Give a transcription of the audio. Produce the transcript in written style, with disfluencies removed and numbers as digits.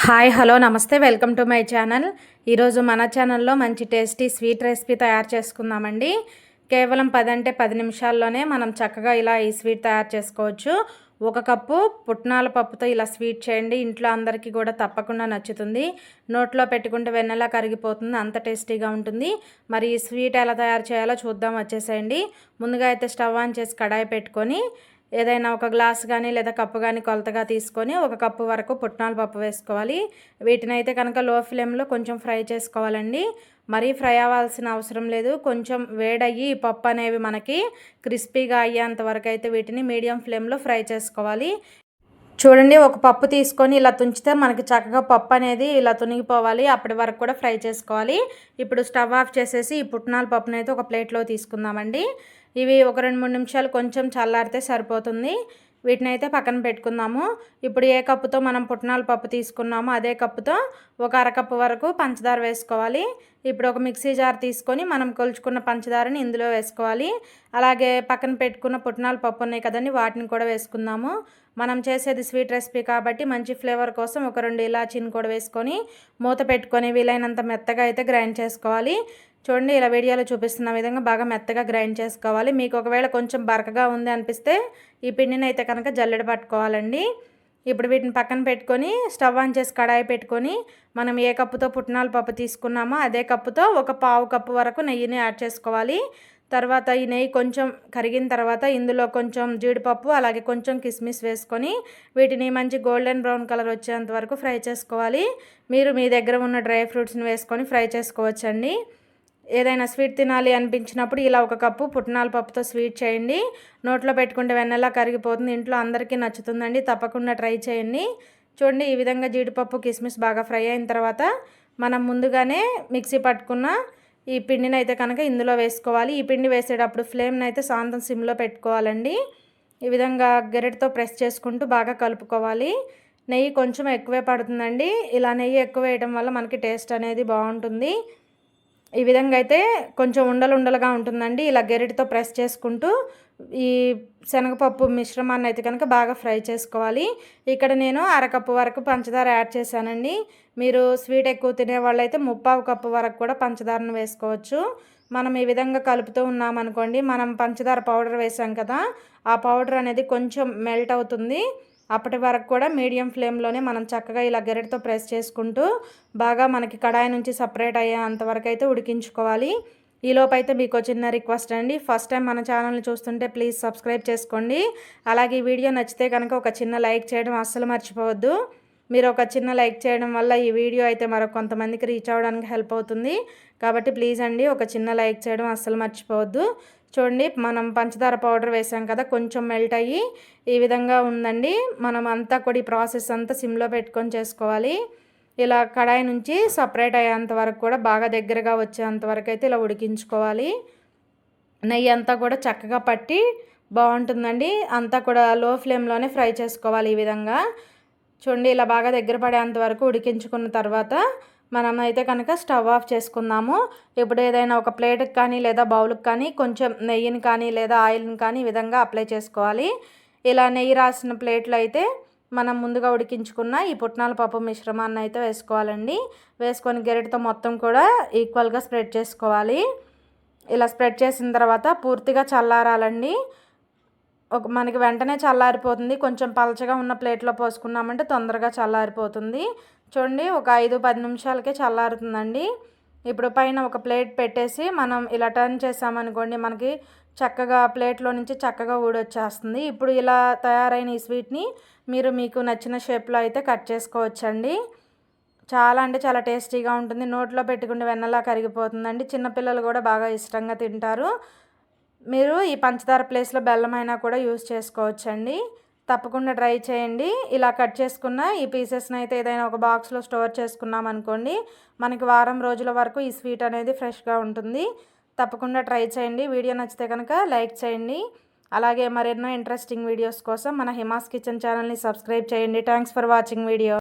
Hi hello నమస్తే welcome to my channel. ఈరోజు మన ఛానల్లో మంచి టేస్టీ స్వీట్ రెసిపీ తయారు చేసుకుందామండి. కేవలం 10 నిమిషాల్లోనే మనం చక్కగా ఇలా ఈ స్వీట్ తయారు చేసుకోవచ్చు. 1 కప్పు పుట్నాల పప్పుతో ఇలా స్వీట్ చేయండి. ఇంట్లో అందరికీ కూడా తప్పకుండా నచ్చుతుంది. నోట్లో పెట్టుకుంటే వెన్నెలా కరిగిపోతుంది, అంత టేస్టీగా ఉంటుంది. మరి ఈ స్వీట్ ఎలా తయారు చేయాలో చూద్దాం, వచ్చేసేయండి. ముందుగా అయితే స్టవ్ ఆన్ చేసి కడాయి పెట్టుకొని ఏదైనా ఒక గ్లాస్ కానీ లేదా కప్పు కానీ కొలతగా తీసుకొని 1 కప్పు వరకు పుట్నాల పప్పు వేసుకోవాలి. వీటిని అయితే కనుక లో ఫ్లేమ్లో కొంచెం ఫ్రై చేసుకోవాలండి. మరీ ఫ్రై అవ్వాల్సిన అవసరం లేదు. కొంచెం వేడయ్యి ఈ పప్పు అనేవి మనకి క్రిస్పీగా అయ్యేంత వరకు అయితే వీటిని మీడియం ఫ్లేమ్లో ఫ్రై చేసుకోవాలి. చూడండి, ఒక పప్పు తీసుకొని ఇలా తుంచితే మనకి చక్కగా పప్పు అనేది ఇలా తునిగిపోవాలి. అప్పటి వరకు కూడా ఫ్రై చేసుకోవాలి. ఇప్పుడు స్టవ్ ఆఫ్ చేసేసి ఈ పుట్నాల పప్పును అయితే ఒక ప్లేట్లో తీసుకుందామండి. ఇవి ఒక 2-3 నిమిషాలు కొంచెం చల్లారితే సరిపోతుంది. వీటిని అయితే పక్కన పెట్టుకుందాము. ఇప్పుడు ఏ కప్పుతో మనం పుట్నాల పప్పు తీసుకున్నామో అదే కప్పుతో ఒక అరకప్పు వరకు పంచదార వేసుకోవాలి. ఇప్పుడు ఒక మిక్సీ జార్ తీసుకొని మనం కొలుచుకున్న పంచదారని ఇందులో వేసుకోవాలి. అలాగే పక్కన పెట్టుకున్న పుట్నాల పప్పు ఉన్నాయి కదండి, వాటిని కూడా వేసుకుందాము. మనం చేసేది స్వీట్ రెసిపీ కాబట్టి మంచి ఫ్లేవర్ కోసం ఒక 2 ఇలాచీని కూడా వేసుకొని మూత పెట్టుకొని వీలైనంత మెత్తగా అయితే గ్రైండ్ చేసుకోవాలి. చూడండి, ఇలా వీడియోలో చూపిస్తున్న విధంగా బాగా మెత్తగా గ్రైండ్ చేసుకోవాలి. మీకు ఒకవేళ కొంచెం బరకగా ఉంది అనిపిస్తే ఈ పిండిని అయితే కనుక జల్లెడ పట్టుకోవాలండి. ఇప్పుడు వీటిని పక్కన పెట్టుకొని స్టవ్ ఆన్ చేసి కడాయి పెట్టుకొని మనం ఏ కప్పుతో పుట్నాల పప్పు తీసుకున్నామో అదే కప్పుతో ఒక పావు కప్పు వరకు నెయ్యిని యాడ్ చేసుకోవాలి. తర్వాత ఈ నెయ్యి కొంచెం కరిగిన తర్వాత ఇందులో కొంచెం జీడిపప్పు అలాగే కొంచెం కిస్మిస్ వేసుకొని వీటిని మంచి గోల్డెన్ బ్రౌన్ కలర్ వచ్చేంత వరకు ఫ్రై చేసుకోవాలి. మీరు మీ దగ్గర ఉన్న డ్రై ఫ్రూట్స్ని వేసుకొని ఫ్రై చేసుకోవచ్చండి. ఏదైనా స్వీట్ తినాలి అనిపించినప్పుడు ఇలా 1 కప్పు పుట్నాల పప్పుతో స్వీట్ చేయండి. నోట్లో పెట్టుకుంటే వెన్నెలా కరిగిపోతుంది. ఇంట్లో అందరికీ నచ్చుతుందండి, తప్పకుండా ట్రై చేయండి. చూడండి, ఈ విధంగా జీడిపప్పు కిస్మిస్ బాగా ఫ్రై అయిన తర్వాత మనం ముందుగానే మిక్సీ పట్టుకున్న ఈ పిండిని అయితే కనుక ఇందులో వేసుకోవాలి. ఈ పిండి వేసేటప్పుడు ఫ్లేమ్ని అయితే శాంతం సిమ్లో పెట్టుకోవాలండి. ఈ విధంగా గరిటెతో ప్రెస్ చేసుకుంటూ బాగా కలుపుకోవాలి. నెయ్యి కొంచెం ఎక్కువే పడుతుందండి. ఇలా నెయ్యి ఎక్కువ వేయడం వల్ల మనకి టేస్ట్ అనేది బాగుంటుంది. ఈ విధంగా అయితే కొంచెం ఉండలుగా ఉంటుందండి. ఇలా గరిటెతో ప్రెస్ చేసుకుంటూ ఈ శనగపప్పు మిశ్రమాన్ని అయితే కనుక బాగా ఫ్రై చేసుకోవాలి. ఇక్కడ నేను అరకప్పు వరకు పంచదార యాడ్ చేశానండి. మీరు స్వీట్ ఎక్కువ తినే వాళ్ళైతే 3/4 కప్పు వరకు కూడా పంచదారను వేసుకోవచ్చు. మనం ఈ విధంగా కలుపుతూ ఉన్నామనుకోండి, మనం పంచదార పౌడర్ వేసాం కదా, ఆ పౌడర్ అనేది కొంచెం మెల్ట్ అవుతుంది. అప్పటి వరకు కూడా మీడియం ఫ్లేమ్లోనే మనం చక్కగా ఇలా గరిటెతో ప్రెస్ చేసుకుంటూ బాగా మనకి కడాయి నుంచి సపరేట్ అయ్యేంతవరకు అయితే ఉడికించుకోవాలి. ఈలోపు అయితే మీకు చిన్న రిక్వెస్ట్ అండి, ఫస్ట్ టైం మన ఛానల్ని చూస్తుంటే ప్లీజ్ సబ్స్క్రైబ్ చేసుకోండి. అలాగే ఈ వీడియో నచ్చితే కనుక ఒక చిన్న లైక్ చేయడం అస్సలు మర్చిపోవద్దు. మీరు ఒక చిన్న లైక్ చేయడం వల్ల ఈ వీడియో అయితే మరొక కొంతమందికి రీచ్ అవ్వడానికి హెల్ప్ అవుతుంది. కాబట్టి ప్లీజ్ అండి, ఒక చిన్న లైక్ చేయడం అస్సలు మర్చిపోవద్దు. చూడండి, మనం పంచదార పౌడర్ వేసాం కదా, కొంచెం మెల్ట్ అయ్యి ఈ విధంగా ఉందండి. మనం అంతా కూడా ఈ ప్రాసెస్ అంతా సిమ్లో పెట్టుకొని చేసుకోవాలి. ఇలా కడాయి నుంచి సపరేట్ అయ్యేంత వరకు కూడా బాగా దగ్గరగా వచ్చేంత వరకు అయితే ఇలా ఉడికించుకోవాలి. నెయ్యి అంతా కూడా చక్కగా పట్టి బాగుంటుందండి. అంతా కూడా లో ఫ్లేమ్లోనే ఫ్రై చేసుకోవాలి. ఈ విధంగా చూడండి, ఇలా బాగా దగ్గర పడేంత వరకు ఉడికించుకున్న తర్వాత మనం అయితే కనుక స్టవ్ ఆఫ్ చేసుకుందాము. ఇప్పుడు ఏదైనా ఒక ప్లేట్కి కానీ లేదా బౌల్కి కానీ కొంచెం నెయ్యిని కానీ లేదా ఆయిల్ని కానీ ఈ విధంగా అప్లై చేసుకోవాలి. ఇలా నెయ్యి రాసిన ప్లేట్లో అయితే మనం ముందుగా ఉడికించుకున్న ఈ పుట్నాల పప్పు మిశ్రమాన్ని అయితే వేసుకోవాలండి. వేసుకొని గరిటెతో మొత్తం కూడా ఈక్వల్గా స్ప్రెడ్ చేసుకోవాలి. ఇలా స్ప్రెడ్ చేసిన తర్వాత పూర్తిగా చల్లారాలండి. మనకి వెంటనే చల్లారిపోతుంది. కొంచెం పలచగా ఉన్న ప్లేట్లో పోసుకున్నామంటే తొందరగా చల్లారిపోతుంది. చూడండి, ఒక 5-10 నిమిషాలకే చల్లారుతుందండి. ఇప్పుడు పైన ఒక ప్లేట్ పెట్టేసి మనం ఇలా టర్న్ చేసామనుకోండి, మనకి చక్కగా ప్లేట్లో నుంచి చక్కగా ఊడొచ్చేస్తుంది. ఇప్పుడు ఇలా తయారైన ఈ స్వీట్ని మీరు మీకు నచ్చిన షేప్లో అయితే కట్ చేసుకోవచ్చండి. చాలా అంటే చాలా టేస్టీగా ఉంటుంది. నోట్లో పెట్టుకుంటే వెన్నలా కరిగిపోతుందండి. చిన్నపిల్లలు కూడా బాగా ఇష్టంగా తింటారు. మీరు ఈ పంచదార ప్లేస్లో బెల్లం అయినా కూడా యూజ్ చేసుకోవచ్చండి. తప్పకుండా ట్రై చేయండి. ఇలా కట్ చేసుకున్న ఈ పీసెస్ని అయితే ఏదైనా ఒక బాక్స్లో స్టోర్ చేసుకున్నాం అనుకోండి, మనకి వారం రోజుల వరకు ఈ స్వీట్ అనేది ఫ్రెష్గా ఉంటుంది. తప్పకుండా ట్రై చేయండి. వీడియో నచ్చితే కనుక లైక్ చేయండి. అలాగే మరెన్నో ఇంట్రెస్టింగ్ వీడియోస్ కోసం మన హిమాస్ కిచెన్ ఛానల్ని సబ్స్క్రైబ్ చేయండి. Thanks for watching video.